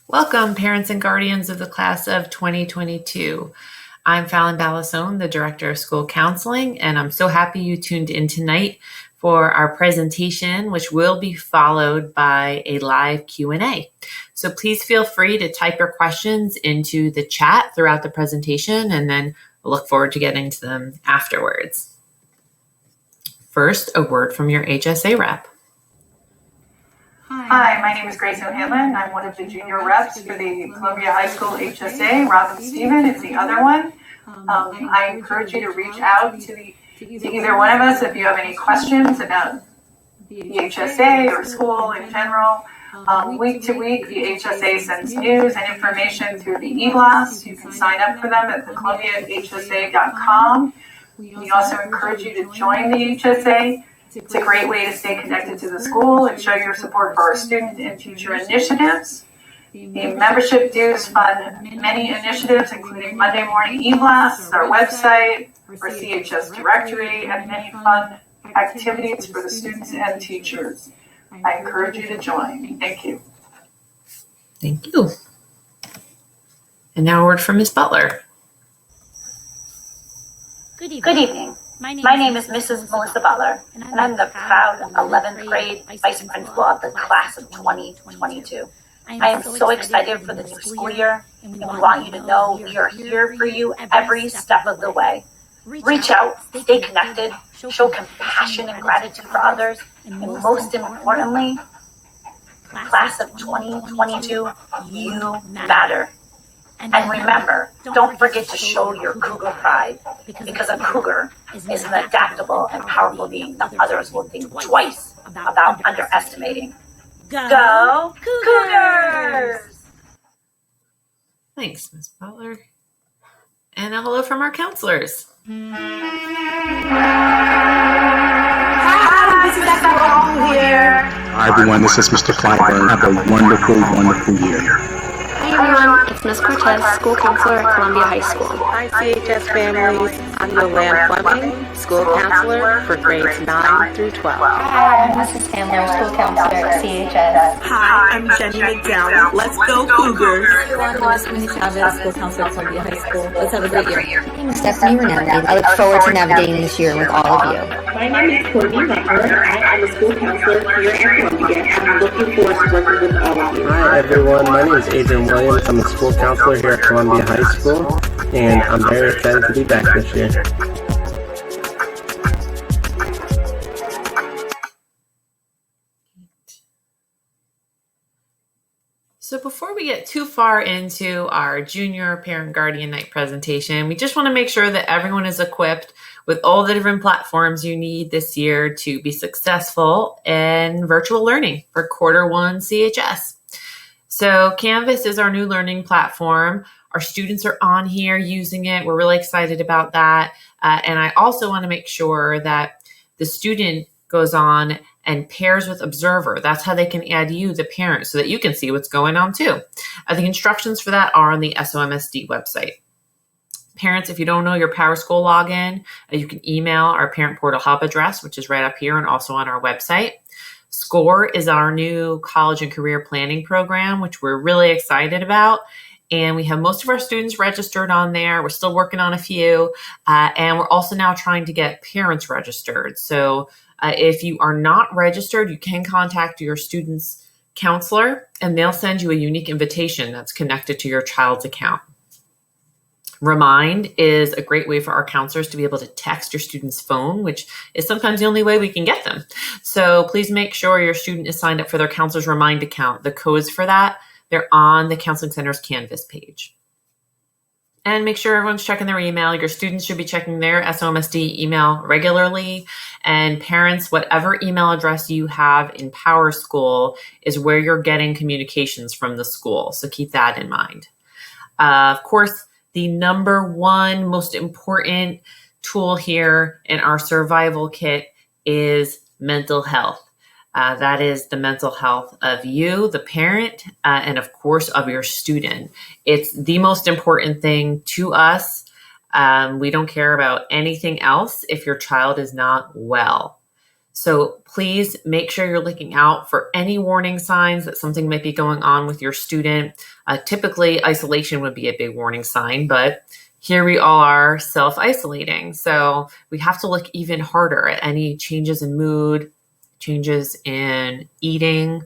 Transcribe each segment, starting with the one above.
Welcome, parents and guardians of the class of 2022. I'm Fallon Ballasone, the Director of School Counseling, and I'm so happy you tuned in tonight for our presentation, which will be followed by a live Q&A. So please feel free to type your questions into the chat throughout the presentation, and then we'll look forward to getting to them afterwards. First, a word from your HSA rep. Hi, my name is Grace O'Hanlon. I'm one of the junior reps for the Columbia High School HSA. Robin Stephen is the other one. I encourage you to reach out to either one of us if you have any questions about the HSA or school in general. Week to week, the HSA sends news and information through the e-blasts. You can sign up for them at thecolumbiahsa.com. We also encourage you to join the HSA. It's a great way to stay connected to the school and show your support for our student and teacher initiatives. The membership dues fund many initiatives, including Monday morning e-blasts, our website, our CHS directory, and many fun activities for the students and teachers. I encourage you to join. Thank you. Thank you. And now a word from Ms. Butler. Good evening. My name is Mrs. Melissa Butler, and I'm the proud 11th grade vice principal of the class of 2022. I am so excited for the new school year, and we want you to know we are here for you every step of the way. Reach out, stay connected, show compassion and gratitude for others, and most importantly, class of 2022, you matter. And remember, don't forget to show your cougar pride, because a cougar is an adaptable and powerful being that others will think twice about underestimating. Go Cougars! Thanks, Ms. Butler. And a hello from our counselors. Hi, this is Dr. Hall here. Hi everyone, this is Mr. Flyburn. Have a wonderful, wonderful year. Hi everyone, it's Ms. Cortez, school counselor at Columbia High School. Hi CHS families, I'm Yolanda Fleming, school counselor for grades 9 through 12. Hi, I'm Mrs. Sandler, school counselor at CHS. Hi, I'm Jenny McDowell. Let's go Cougars. Hi everyone, I'm Ms. Chavez, school counselor at Columbia High School. Let's have a great year. My name is Stephanie Renelli. I look forward to navigating this year with all of you. My name is Courtney Butler. I am a school counselor here at Columbia, and I'm looking forward to working with all of you. Hi everyone, my name is Adrian Williams. I'm a school counselor here at Columbia High School, and I'm very excited to be back this year. So before we get too far into our junior parent guardian night presentation, we just want to make sure that everyone is equipped with all the different platforms you need this year to be successful in virtual learning for Q1 CHS. So Canvas is our new learning platform. Our students are on here using it. We're really excited about that. And I also want to make sure that the student goes on and pairs with Observer. That's how they can add you, the parent, so that you can see what's going on too. The instructions for that are on the SOMSD website. Parents, if you don't know your PowerSchool login, you can email our Parent Portal Hub address, which is right up here and also on our website. SCOIR is our new college and career planning program, which we're really excited about. And we have most of our students registered on there. We're still working on a few. And we're also now trying to get parents registered. So if you are not registered, you can contact your student's counselor and they'll send you a unique invitation that's connected to your child's account. Remind is a great way for our counselors to be able to text your student's phone, which is sometimes the only way we can get them. So please make sure your student is signed up for their counselor's Remind account. The codes for that, they're on the Counseling Center's Canvas page. And make sure everyone's checking their email. Your students should be checking their SOMSD email regularly. And parents, whatever email address you have in PowerSchool is where you're getting communications from the school. So keep that in mind. Of course, the number one most important tool here in our survival kit is mental health. That is the mental health of you, the parent, and of course of your student. It's the most important thing to us. We don't care about anything else if your child is not well. So please make sure you're looking out for any warning signs that something might be going on with your student. Typically, isolation would be a big warning sign, but here we all are self-isolating. So we have to look even harder at any changes in mood, changes in eating,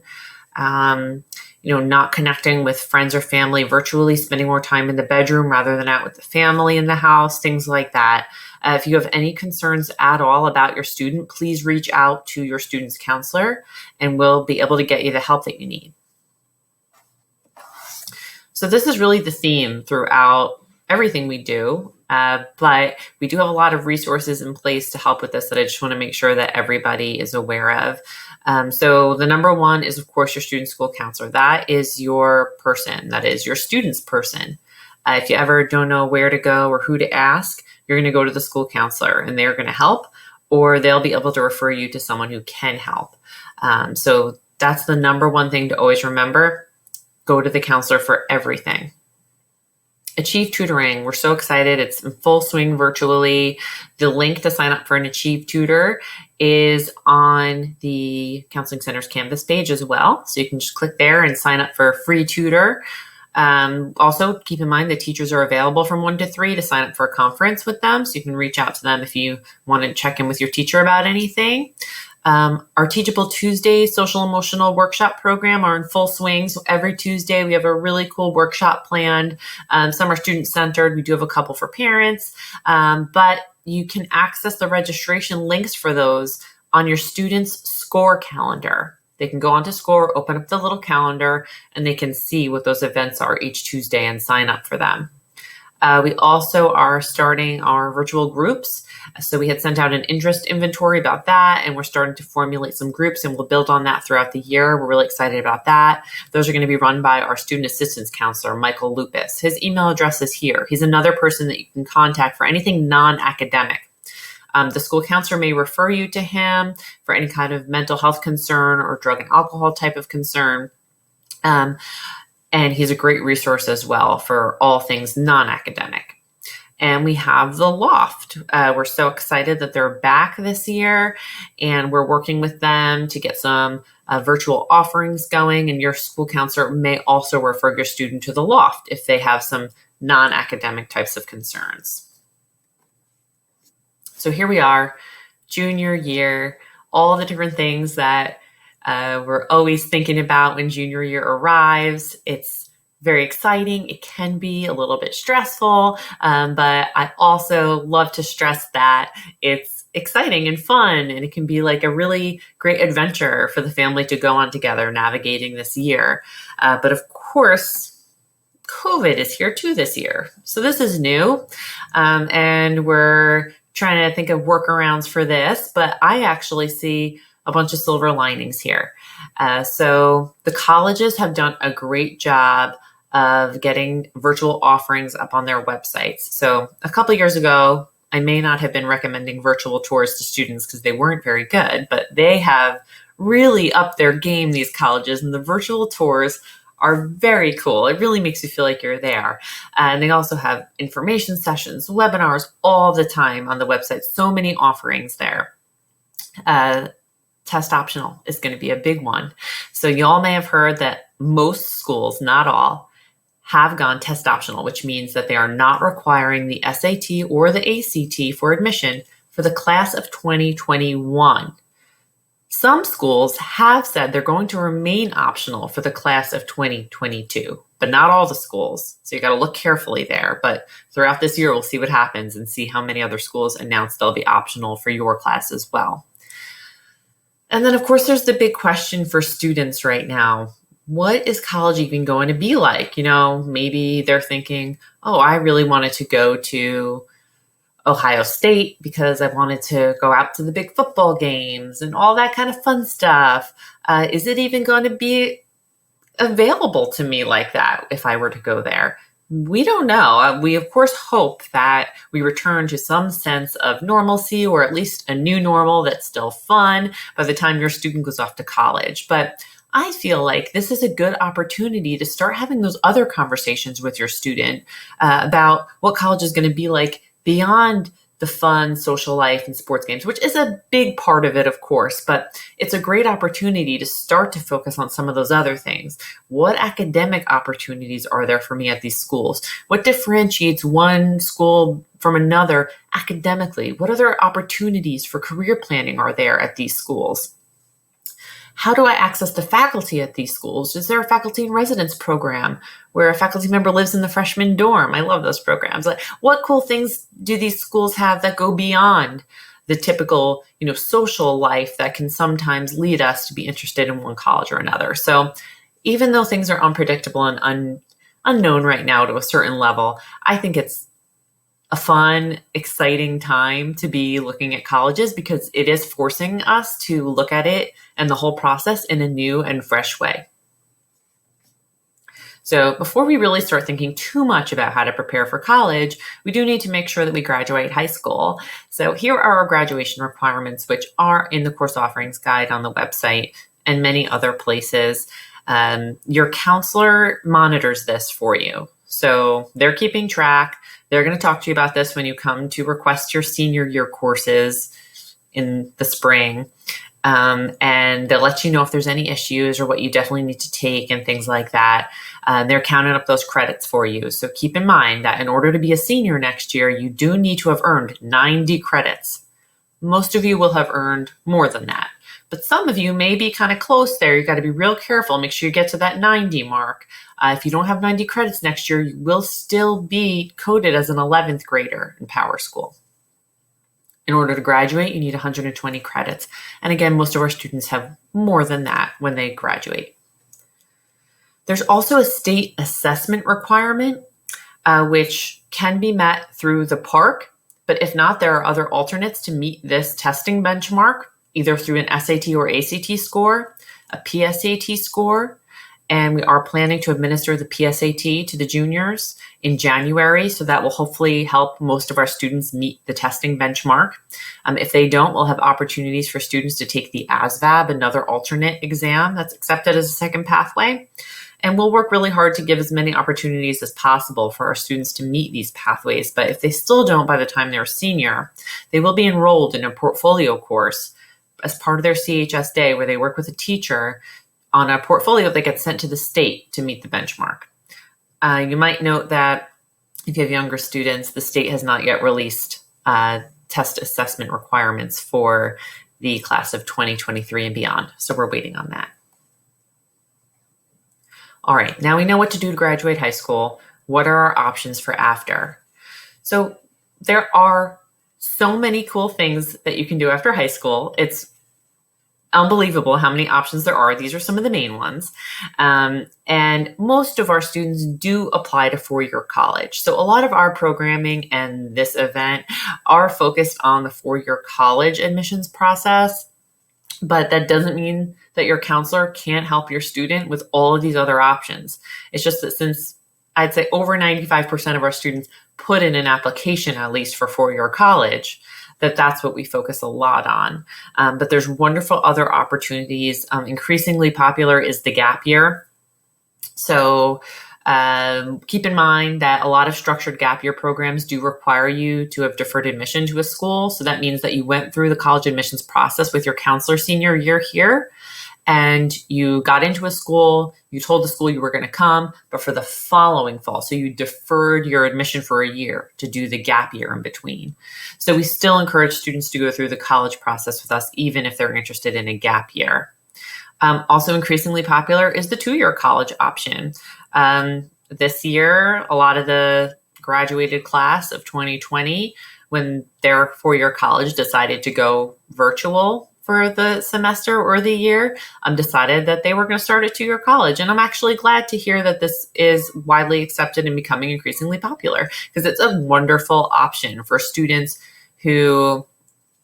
not connecting with friends or family virtually, spending more time in the bedroom rather than out with the family in the house, things like that. If you have any concerns at all about your student, please reach out to your student's counselor and we'll be able to get you the help that you need. So this is really the theme throughout everything we do, but we do have a lot of resources in place to help with this that I just want to make sure that everybody is aware of. So the number one is, of course, your student school counselor. That is your person. That is your student's person. If you ever don't know where to go or who to ask, you're going to go to the school counselor and they're going to help, or they'll be able to refer you to someone who can help. So that's the number one thing to always remember. Go to the counselor for everything. Achieve Tutoring. We're so excited. It's in full swing virtually. The link to sign up for an Achieve Tutor is on the Counseling Center's Canvas page as well. So you can just click there and sign up for a free tutor. Also, keep in mind that teachers are available from 1 to 3 to sign up for a conference with them. So you can reach out to them if you want to check in with your teacher about anything. Our Teachable Tuesday social emotional workshop program are in full swing. So every Tuesday we have a really cool workshop planned. Some are student centered. We do have a couple for parents, but you can access the registration links for those on your student's SCOIR calendar. They can go onto SCOIR, open up the little calendar, and they can see what those events are each Tuesday and sign up for them. We also are starting our virtual groups. So we had sent out an interest inventory about that, and we're starting to formulate some groups, and we'll build on that throughout the year. We're really excited about that. Those are going to be run by our student assistance counselor, Michael Lupus. His email address is here. He's another person that you can contact for anything non-academic. The school counselor may refer you to him for any kind of mental health concern or drug and alcohol type of concern. And he's a great resource as well for all things non-academic. And we have the Loft. We're so excited that they're back this year, and we're working with them to get some virtual offerings going. And your school counselor may also refer your student to the Loft if they have some non-academic types of concerns. So here we are, junior year, all the different things that we're always thinking about when junior year arrives. It's very exciting. It can be a little bit stressful, but I also love to stress that it's exciting and fun, and it can be like a really great adventure for the family to go on together navigating this year. But of course, COVID is here too this year. So this is new, and we're trying to think of workarounds for this, but I actually see a bunch of silver linings here. So the colleges have done a great job of getting virtual offerings up on their websites. So a couple of years ago, I may not have been recommending virtual tours to students because they weren't very good, but they have really upped their game, these colleges, and the virtual tours are very cool. It really makes you feel like you're there. And they also have information sessions, webinars all the time on the website. So many offerings there. Test optional is going to be a big one. So you all may have heard that most schools, not all, have gone test optional, which means that they are not requiring the SAT or the ACT for admission for the class of 2021. Some schools have said they're going to remain optional for the class of 2022, but not all the schools. So you got to look carefully there. But throughout this year, we'll see what happens and see how many other schools announce they'll be optional for your class as well. And then, of course, there's the big question for students right now. What is college even going to be like? You know, maybe they're thinking, oh, I really wanted to go to Ohio State because I wanted to go out to the big football games and all that kind of fun stuff. Is it even going to be available to me like that if I were to go there? We don't know. We, of course, hope that we return to some sense of normalcy, or at least a new normal that's still fun by the time your student goes off to college. But I feel like this is a good opportunity to start having those other conversations with your student about what college is going to be like beyond the fun social life and sports games, which is a big part of it, of course, but it's a great opportunity to start to focus on some of those other things. What academic opportunities are there for me at these schools? What differentiates one school from another academically? What other opportunities for career planning are there at these schools? How do I access the faculty at these schools? Is there a faculty in residence program where a faculty member lives in the freshman dorm? I love those programs. Like, what cool things do these schools have that go beyond the typical, social life that can sometimes lead us to be interested in one college or another? So even though things are unpredictable and unknown right now to a certain level, I think it's a fun, exciting time to be looking at colleges because it is forcing us to look at it and the whole process in a new and fresh way. So before we really start thinking too much about how to prepare for college, we do need to make sure that we graduate high school. So here are our graduation requirements, which are in the course offerings guide on the website and many other places. Your counselor monitors this for you. So they're keeping track. They're going to talk to you about this when you come to request your senior year courses in the spring. And they'll let you know if there's any issues or what you definitely need to take and things like that. They're counting up those credits for you. So keep in mind that in order to be a senior next year, you do need to have earned 90 credits. Most of you will have earned more than that. But some of you may be kind of close there. You've got to be real careful. Make sure you get to that 90 mark. If you don't have 90 credits next year, you will still be coded as an 11th grader in Power School. In order to graduate, you need 120 credits. And again, most of our students have more than that when they graduate. There's also a state assessment requirement, which can be met through the PARC. But if not, there are other alternates to meet this testing benchmark, either through an SAT or ACT score, a PSAT score, and we are planning to administer the PSAT to the juniors in January, so that will hopefully help most of our students meet the testing benchmark. If they don't, we'll have opportunities for students to take the ASVAB, another alternate exam that's accepted as a second pathway. And we'll work really hard to give as many opportunities as possible for our students to meet these pathways. But if they still don't by the time they're a senior, they will be enrolled in a portfolio course as part of their CHS day where they work with a teacher on a portfolio that gets sent to the state to meet the benchmark. You might note that if you have younger students, the state has not yet released test assessment requirements for the class of 2023 and beyond. So we're waiting on that. All right, now we know what to do to graduate high school. What are our options for after? So there are so many cool things that you can do after high school. It's unbelievable how many options there are. These are some of the main ones. And most of our students do apply to four-year college. So a lot of our programming and this event are focused on the four-year college admissions process. But that doesn't mean that your counselor can't help your student with all of these other options. It's just that since I'd say over 95% of our students put in an application at least for four-year college, that's what we focus a lot on. But there's wonderful other opportunities. Increasingly popular is the gap year. So keep in mind that a lot of structured gap year programs do require you to have deferred admission to a school. So that means that you went through the college admissions process with your counselor senior year here, and you got into a school, you told the school you were going to come, but for the following fall. So you deferred your admission for a year to do the gap year in between. So we still encourage students to go through the college process with us, even if they're interested in a gap year. Also increasingly popular is the two-year college option. This year, a lot of the graduated class of 2020, when their four-year college decided to go virtual for the semester or the year, decided that they were going to start a two-year college. And I'm actually glad to hear that this is widely accepted and becoming increasingly popular, because it's a wonderful option for students who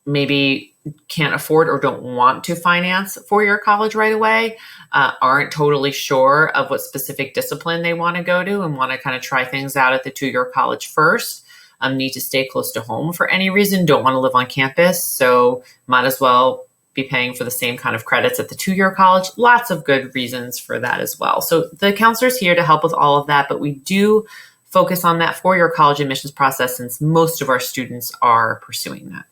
maybe can't afford or don't want to finance four-year college right away, aren't totally sure of what specific discipline they want to go to and want to kind of try things out at the two-year college first, need to stay close to home for any reason, don't want to live on campus, so might as well be paying for the same kind of credits at the two-year college. Lots of good reasons for that as well. So the counselor's here to help with all of that, but we do focus on that for your college admissions process, since most of our students are pursuing that.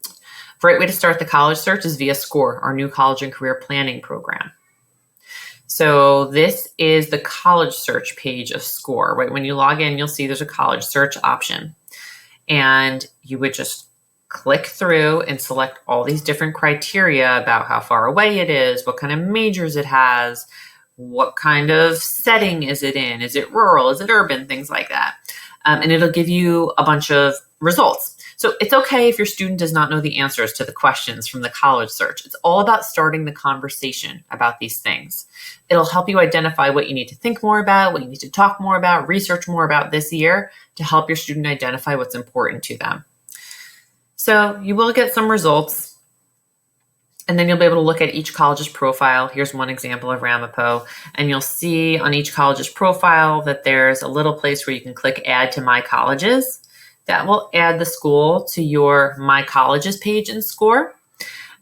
A great way to start the college search is via SCOIR, our new college and career planning program. So this is the college search page of SCOIR. Right when you log in, you'll see there's a college search option. And you would just click through and select all these different criteria about how far away it is, what kind of majors it has, what kind of setting is it in, is it rural, is it urban, things like that. And it'll give you a bunch of results. So it's okay if your student does not know the answers to the questions from the college search. It's all about starting the conversation about these things. It'll help you identify what you need to think more about, what you need to talk more about, research more about this year to help your student identify what's important to them. So you will get some results, and then you'll be able to look at each college's profile. Here's one example of Ramapo, and you'll see on each college's profile that there's a little place where you can click Add to My Colleges. That will add the school to your My Colleges page in SCOIR.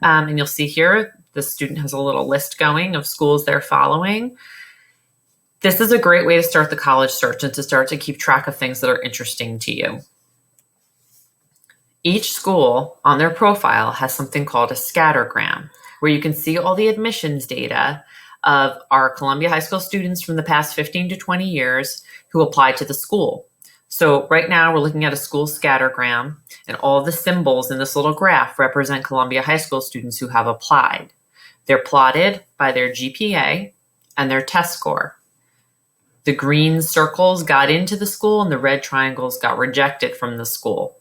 And you'll see here, the student has a little list going of schools they're following. This is a great way to start the college search and to start to keep track of things that are interesting to you. Each school on their profile has something called a scattergram, where you can see all the admissions data of our Columbia High School students from the past 15 to 20 years who applied to the school. So right now we're looking at a school scattergram, and all the symbols in this little graph represent Columbia High School students who have applied. They're plotted by their GPA and their test score. The green circles got into the school and the red triangles got rejected from the school.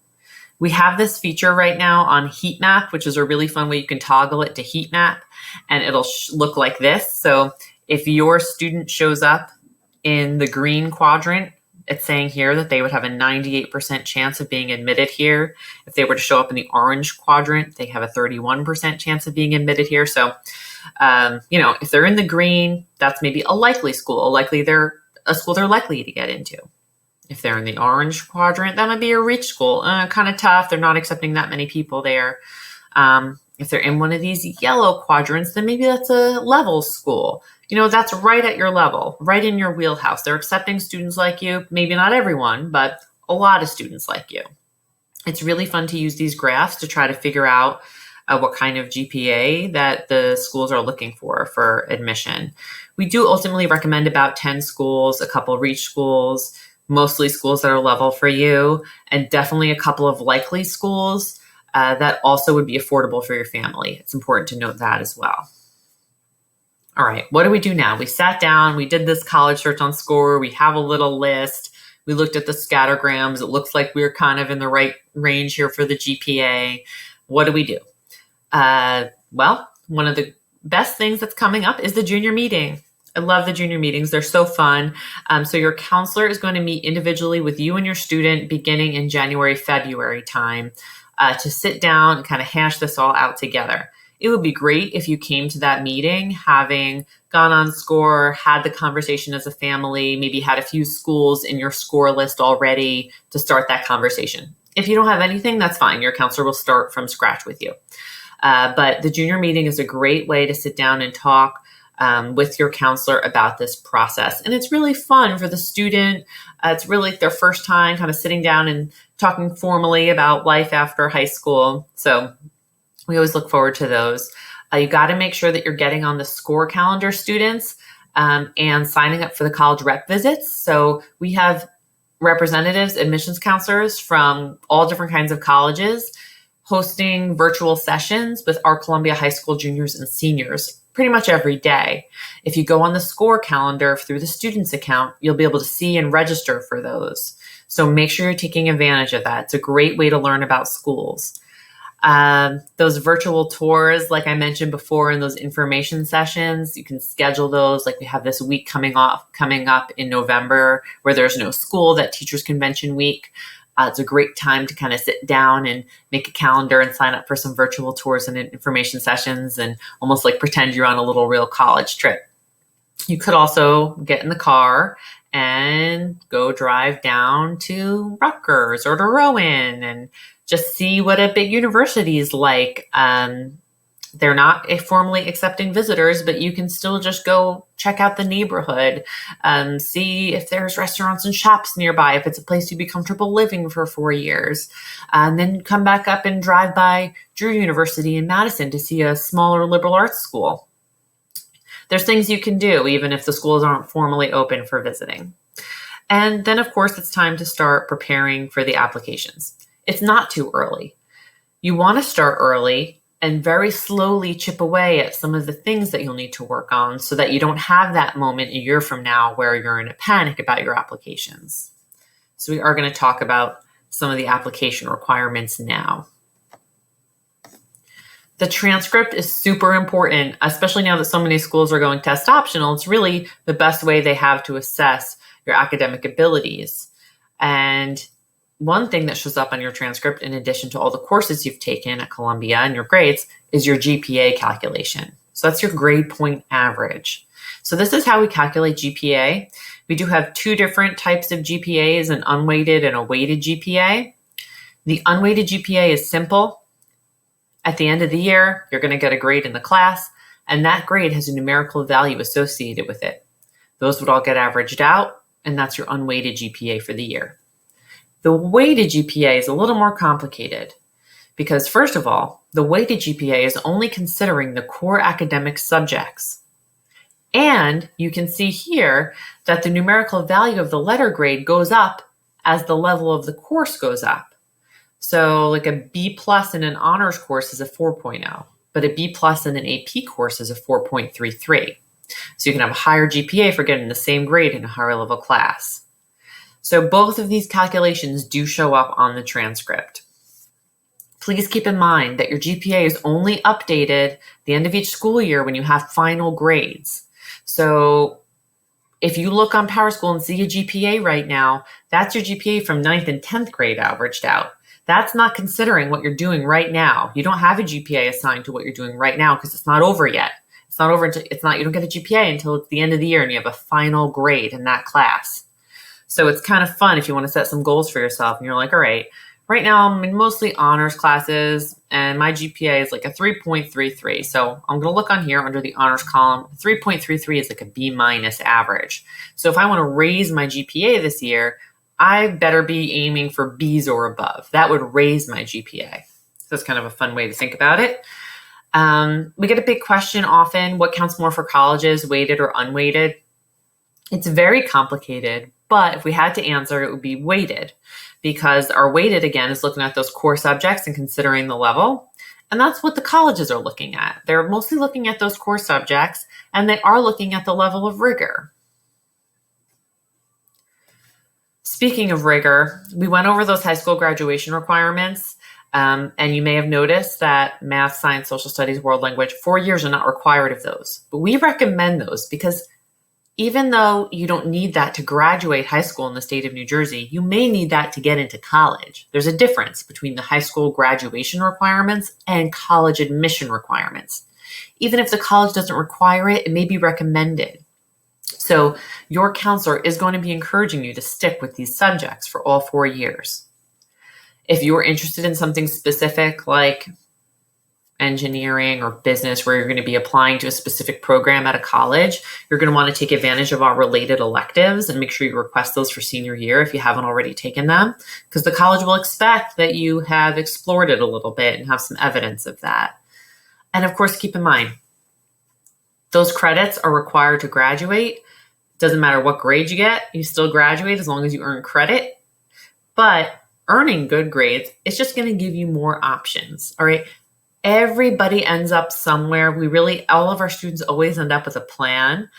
We have this feature right now on Heat Map, which is a really fun way you can toggle it to Heat Map, and it'll look like this. So if your student shows up in the green quadrant, it's saying here that they would have a 98% chance of being admitted here. If they were to show up in the orange quadrant, they have a 31% chance of being admitted here. So, if they're in the green, that's maybe a likely school, a school they're likely to get into. If they're in the orange quadrant, that might be a reach school. Kind of tough. They're not accepting that many people there. If they're in one of these yellow quadrants, then maybe that's a level school. That's right at your level, right in your wheelhouse. They're accepting students like you, maybe not everyone, but a lot of students like you. It's really fun to use these graphs to try to figure out what kind of GPA that the schools are looking for admission. We do ultimately recommend about 10 schools, a couple reach schools, mostly schools that are level for you, and definitely a couple of likely schools that also would be affordable for your family. It's important to note that as well. All right, what do we do now? We sat down, we did this college search on SCOIR, we have a little list, we looked at the scattergrams, it looks like we're kind of in the right range here for the GPA. What do we do? Well, one of the best things that's coming up is the junior meeting. I love the junior meetings. They're so fun. So your counselor is going to meet individually with you and your student beginning in January, February time to sit down and kind of hash this all out together. It would be great if you came to that meeting having gone on SCOIR, had the conversation as a family, maybe had a few schools in your SCOIR list already to start that conversation. If you don't have anything, that's fine. Your counselor will start from scratch with you. But the junior meeting is a great way to sit down and talk with your counselor about this process. And it's really fun for the student. It's really their first time kind of sitting down and talking formally about life after high school. So we always look forward to those. You got to make sure that you're getting on the SCOIR calendar, students, and signing up for the college rep visits. So we have representatives, admissions counselors from all different kinds of colleges hosting virtual sessions with our Columbia High School juniors and seniors pretty much every day. If you go on the SCOIR calendar through the students account, you'll be able to see and register for those. So make sure you're taking advantage of that. It's a great way to learn about schools. Those virtual tours, like I mentioned before, in those information sessions, you can schedule those. Like we have this week coming up in November where there's no school, that teachers convention week. It's a great time to kind of sit down and make a calendar and sign up for some virtual tours and information sessions and almost like pretend you're on a little real college trip. You could also get in the car and go drive down to Rutgers or to Rowan and just see what a big university is like. They're not formally accepting visitors, but you can still just go check out the neighborhood, see if there's restaurants and shops nearby, if it's a place you'd be comfortable living for 4 years, and then come back up and drive by Drew University in Madison to see a smaller liberal arts school. There's things you can do even if the schools aren't formally open for visiting. And then, of course, it's time to start preparing for the applications. It's not too early. You want to start early and very slowly chip away at some of the things that you'll need to work on so that you don't have that moment a year from now where you're in a panic about your applications. So we are going to talk about some of the application requirements now. The transcript is super important, especially now that so many schools are going test optional. It's really the best way they have to assess your academic abilities. And one thing that shows up on your transcript, in addition to all the courses you've taken at Columbia and your grades, is your GPA calculation. So that's your grade point average. So this is how we calculate GPA. We do have two different types of GPAs, an unweighted and a weighted GPA. The unweighted GPA is simple. At the end of the year, you're going to get a grade in the class, and that grade has a numerical value associated with it. Those would all get averaged out, and that's your unweighted GPA for the year. The weighted GPA is a little more complicated because, first of all, the weighted GPA is only considering the core academic subjects. And you can see here that the numerical value of the letter grade goes up as the level of the course goes up. So like a B plus in an honors course is a 4.0, but a B plus in an AP course is a 4.33. So you can have a higher GPA for getting the same grade in a higher level class. So both of these calculations do show up on the transcript. Please keep in mind that your GPA is only updated at the end of each school year when you have final grades. So if you look on PowerSchool and see a GPA right now, that's your GPA from 9th and 10th grade averaged out. That's not considering what you're doing right now. You don't have a GPA assigned to what you're doing right now because it's not over yet. It's not over until you don't get a GPA until it's the end of the year and you have a final grade in that class. So it's kind of fun if you want to set some goals for yourself and you're like, all right now I'm in mostly honors classes and my GPA is like a 3.33. So I'm going to look on here under the honors column. 3.33 is like a B minus average. So if I want to raise my GPA this year, I better be aiming for B's or above. That would raise my GPA. So it's kind of a fun way to think about it. We get a big question often, what counts more for colleges, weighted or unweighted? It's very complicated, but if we had to answer, it would be weighted because our weighted, again, is looking at those core subjects and considering the level. And that's what the colleges are looking at. They're mostly looking at those core subjects and they are looking at the level of rigor. Speaking of rigor, we went over those high school graduation requirements. And you may have noticed that math, science, social studies, world language, 4 years are not required of those. But we recommend those because even though you don't need that to graduate high school in the state of New Jersey, you may need that to get into college. There's a difference between the high school graduation requirements and college admission requirements. Even if the college doesn't require it, it may be recommended. So your counselor is going to be encouraging you to stick with these subjects for all 4 years. If you are interested in something specific like engineering or business where you're going to be applying to a specific program at a college, you're going to want to take advantage of our related electives and make sure you request those for senior year if you haven't already taken them, because the college will expect that you have explored it a little bit and have some evidence of that. And of course, keep in mind, those credits are required to graduate. Doesn't matter what grade you get, you still graduate as long as you earn credit. But earning good grades is just going to give you more options, all right? Everybody ends up somewhere. All of our students always end up with a plan,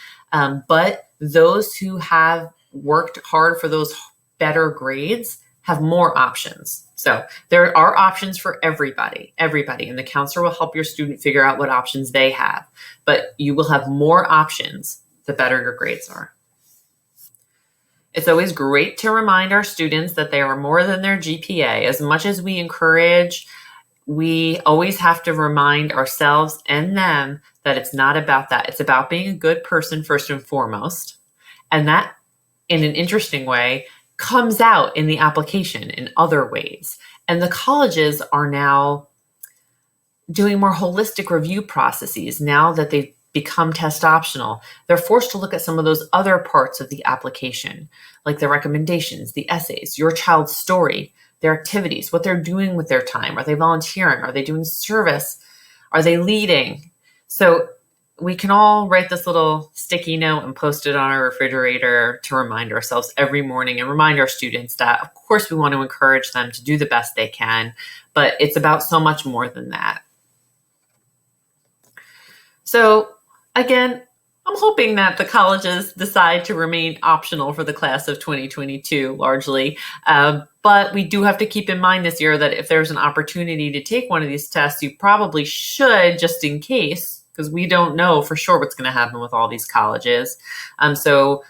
but those who have worked hard for those better grades have more options. So there are options for everybody, and the counselor will help your student figure out what options they have, but you will have more options the better your grades are. It's always great to remind our students that they are more than their GPA. As much as we encourage, we always have to remind ourselves and them that it's not about that. It's about being a good person first and foremost. And that, in an interesting way, comes out in the application in other ways. And the colleges are now doing more holistic review processes now that they've become test optional. They're forced to look at some of those other parts of the application, like the recommendations, the essays, your child's story, their activities, what they're doing with their time. Are they volunteering? Are they doing service? Are they leading? So we can all write this little sticky note and post it on our refrigerator to remind ourselves every morning and remind our students that, of course, we want to encourage them to do the best they can, but it's about so much more than that. So again, I'm hoping that the colleges decide to remain optional for the class of 2022 largely, but we do have to keep in mind this year that if there's an opportunity to take one of these tests, you probably should, just in case, because we don't know for sure what's going to happen with all these colleges. So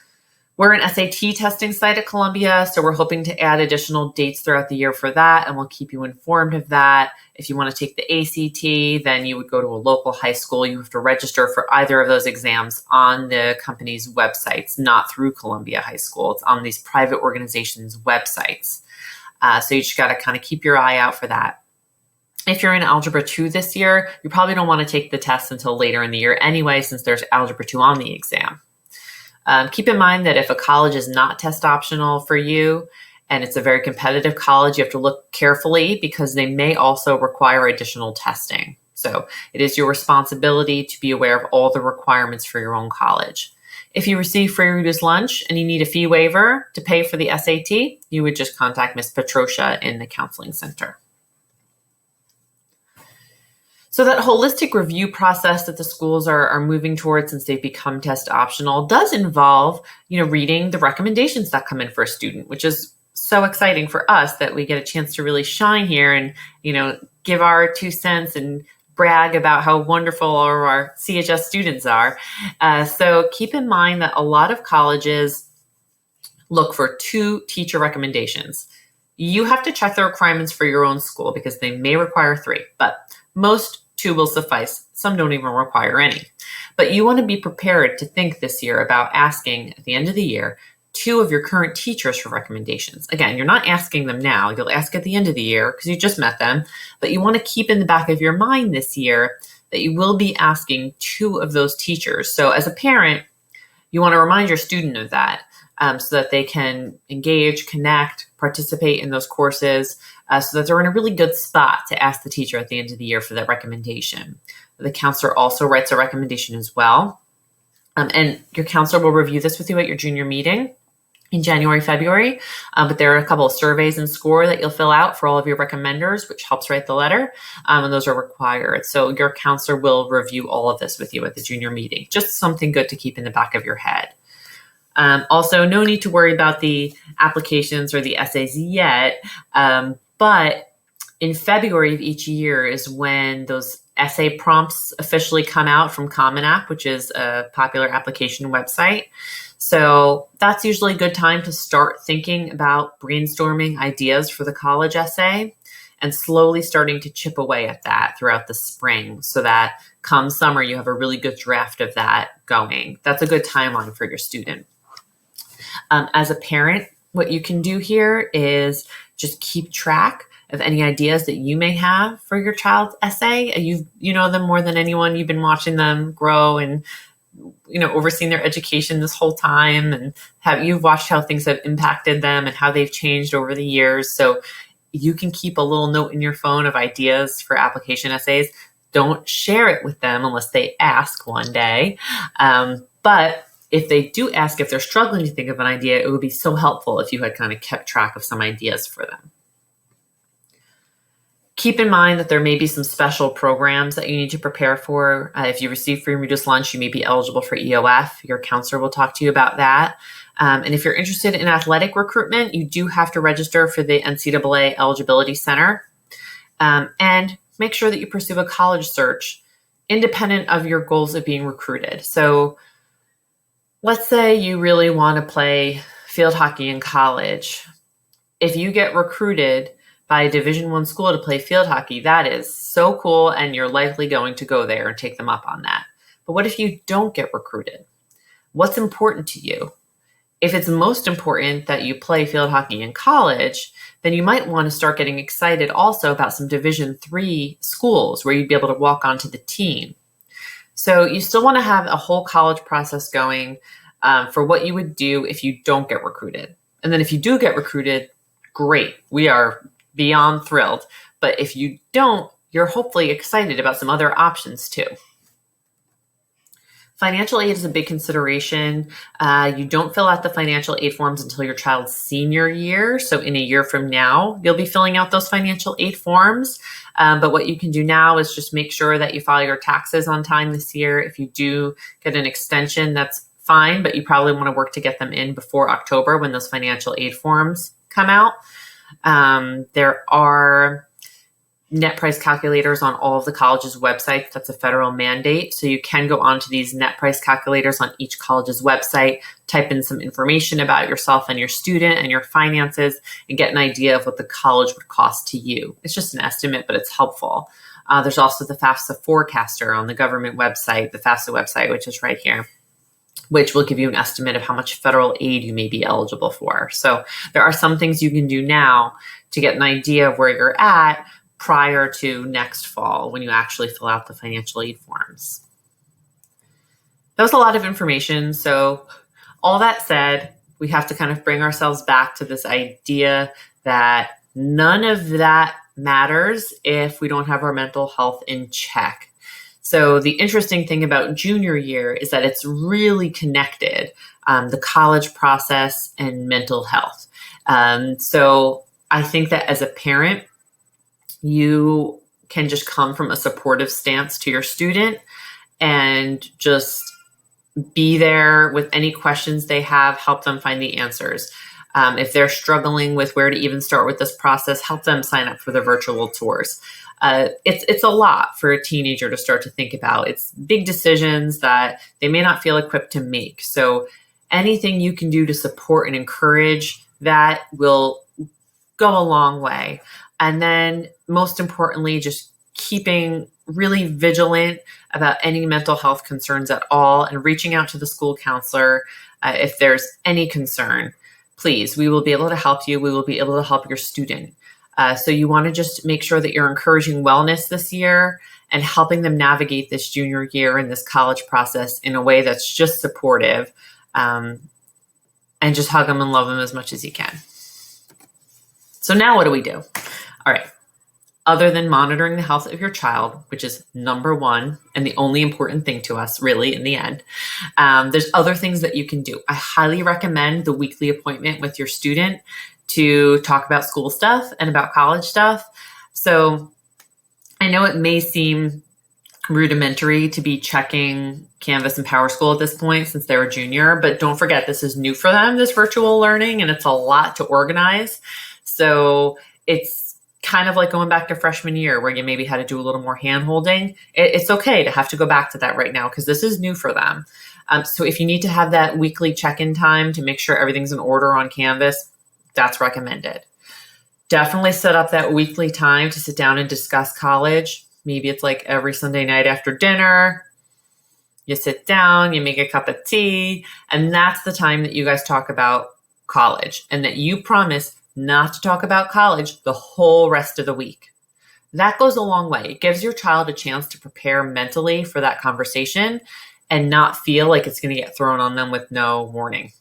we're an SAT testing site at Columbia, so we're hoping to add additional dates throughout the year for that, and we'll keep you informed of that. If you want to take the ACT, then you would go to a local high school. You have to register for either of those exams on the company's websites, not through Columbia High School. It's on these private organizations' websites. So you just got to kind of keep your eye out for that. If you're in Algebra 2 this year, you probably don't want to take the test until later in the year anyway, since there's Algebra 2 on the exam. Keep in mind that if a college is not test optional for you and it's a very competitive college, you have to look carefully because they may also require additional testing. So it is your responsibility to be aware of all the requirements for your own college. If you receive free reduced lunch and you need a fee waiver to pay for the SAT, you would just contact Ms. Petrosha in the counseling center. So that holistic review process that the schools are moving towards since they've become test optional does involve, reading the recommendations that come in for a student, which is so exciting for us that we get a chance to really shine here and, give our 2 cents and brag about how wonderful all of our CHS students are. So keep in mind that a lot of colleges look for 2 teacher recommendations. You have to check the requirements for your own school because they may require 3, but most 2 will suffice. Some don't even require any. But you want to be prepared to think this year about asking at the end of the year 2 of your current teachers for recommendations. Again, you're not asking them now. You'll ask at the end of the year because you just met them. But you want to keep in the back of your mind this year that you will be asking 2 of those teachers. So as a parent, you want to remind your student of that so that they can engage, connect, participate in those courses, so that they're in a really good spot to ask the teacher at the end of the year for that recommendation. The counselor also writes a recommendation as well. And your counselor will review this with you at your junior meeting in January, February. But there are a couple of surveys in SCOIR that you'll fill out for all of your recommenders, which helps write the letter. And those are required. So your counselor will review all of this with you at the junior meeting. Just something good to keep in the back of your head. Also, no need to worry about the applications or the essays yet. But in February of each year is when those essay prompts officially come out from Common App, which is a popular application website. So that's usually a good time to start thinking about brainstorming ideas for the college essay and slowly starting to chip away at that throughout the spring so that come summer, you have a really good draft of that going. That's a good timeline for your student. As a parent, what you can do here is just keep track of any ideas that you may have for your child's essay. You know them more than anyone. You've been watching them grow and overseeing their education this whole time, and you've watched how things have impacted them and how they've changed over the years. So you can keep a little note in your phone of ideas for application essays. Don't share it with them unless they ask one day. But if they do ask, if they're struggling to think of an idea, it would be so helpful if you had kind of kept track of some ideas for them. Keep in mind that there may be some special programs that you need to prepare for. If you receive free and reduced lunch, you may be eligible for EOF. Your counselor will talk to you about that. And if you're interested in athletic recruitment, you do have to register for the NCAA Eligibility Center. And make sure that you pursue a college search independent of your goals of being recruited. So let's say you really want to play field hockey in college. If you get recruited by a Division I school to play field hockey, that is so cool, and you're likely going to go there and take them up on that. But what if you don't get recruited? What's important to you? If it's most important that you play field hockey in college, then you might want to start getting excited also about some Division III schools where you'd be able to walk onto the team. So you still want to have a whole college process going for what you would do if you don't get recruited. And then if you do get recruited, great. We are beyond thrilled. But if you don't, you're hopefully excited about some other options too. Financial aid is a big consideration. You don't fill out the financial aid forms until your child's senior year. So in a year from now, you'll be filling out those financial aid forms. But what you can do now is just make sure that you file your taxes on time this year. If you do get an extension, that's fine, but you probably want to work to get them in before October when those financial aid forms come out. There are net price calculators on all of the college's websites. That's a federal mandate. So you can go onto these net price calculators on each college's website, type in some information about yourself and your student and your finances, and get an idea of what the college would cost to you. It's just an estimate, but it's helpful. There's also the FAFSA forecaster on the government website, the FAFSA website, which is right here, which will give you an estimate of how much federal aid you may be eligible for. So there are some things you can do now to get an idea of where you're at prior to next fall when you actually fill out the financial aid forms. That was a lot of information. So all that said, we have to kind of bring ourselves back to this idea that none of that matters if we don't have our mental health in check. So the interesting thing about junior year is that it's really connected, the college process and mental health. So I think that as a parent, you can just come from a supportive stance to your student and just be there with any questions they have, help them find the answers. If they're struggling with where to even start with this process, help them sign up for the virtual tours. It's a lot for a teenager to start to think about. It's big decisions that they may not feel equipped to make. So anything you can do to support and encourage that will go a long way. And then most importantly, just keeping really vigilant about any mental health concerns at all and reaching out to the school counselor if there's any concern. Please, we will be able to help you. We will be able to help your student. So you want to just make sure that you're encouraging wellness this year and helping them navigate this junior year and this college process in a way that's just supportive, and just hug them and love them as much as you can. So now what do we do? All right. Other than monitoring the health of your child, which is number one and the only important thing to us really in the end, there's other things that you can do. I highly recommend the weekly appointment with your student to talk about school stuff and about college stuff. So I know it may seem rudimentary to be checking Canvas and PowerSchool at this point since they're a junior, but don't forget this is new for them, this virtual learning, and it's a lot to organize. So it's kind of like going back to freshman year where you maybe had to do a little more hand-holding. It's okay to have to go back to that right now because this is new for them. So if you need to have that weekly check-in time to make sure everything's in order on Canvas, that's recommended. Definitely set up that weekly time to sit down and discuss college. Maybe it's like every Sunday night after dinner. You sit down, you make a cup of tea, and that's the time that you guys talk about college and that you promise not to talk about college the whole rest of the week. That goes a long way. It gives your child a chance to prepare mentally for that conversation and not feel like it's going to get thrown on them with no warning.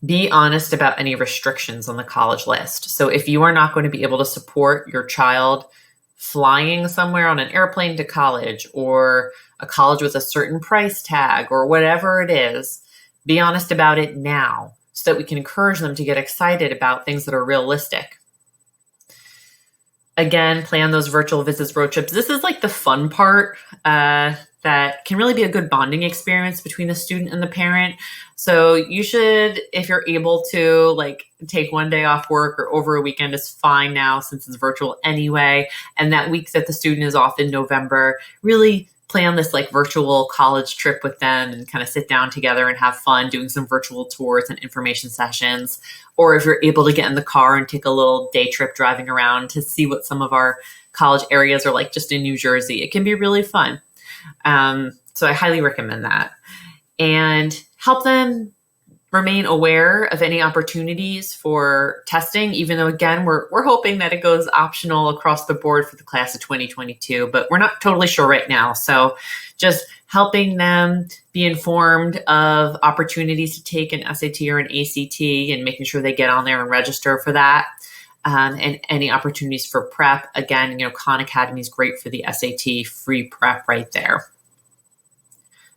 Be honest about any restrictions on the college list. So if you are not going to be able to support your child flying somewhere on an airplane to college or a college with a certain price tag or whatever it is, be honest about it now, so that we can encourage them to get excited about things that are realistic. Again, plan those virtual visits, road trips. This is like the fun part that can really be a good bonding experience between the student and the parent. So you should, if you're able to, like take one day off work or over a weekend is fine now since it's virtual anyway. And that week that the student is off in November, really plan this like virtual college trip with them and kind of sit down together and have fun doing some virtual tours and information sessions. Or if you're able to get in the car and take a little day trip driving around to see what some of our college areas are like just in New Jersey, it can be really fun. So I highly recommend that. And help them remain aware of any opportunities for testing, even though, again, we're hoping that it goes optional across the board for the class of 2022, but we're not totally sure right now. So just helping them be informed of opportunities to take an SAT or an ACT and making sure they get on there and register for that. And any opportunities for prep. Again, Khan Academy is great for the SAT free prep right there.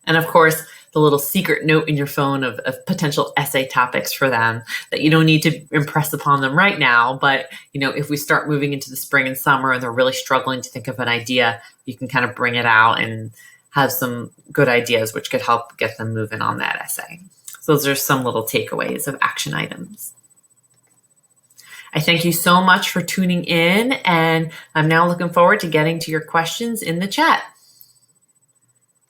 And of course, the little secret note in your phone of potential essay topics for them that you don't need to impress upon them right now. But, if we start moving into the spring and summer and they're really struggling to think of an idea, you can kind of bring it out and have some good ideas, which could help get them moving on that essay. So those are some little takeaways of action items. I thank you so much for tuning in, and I'm now looking forward to getting to your questions in the chat.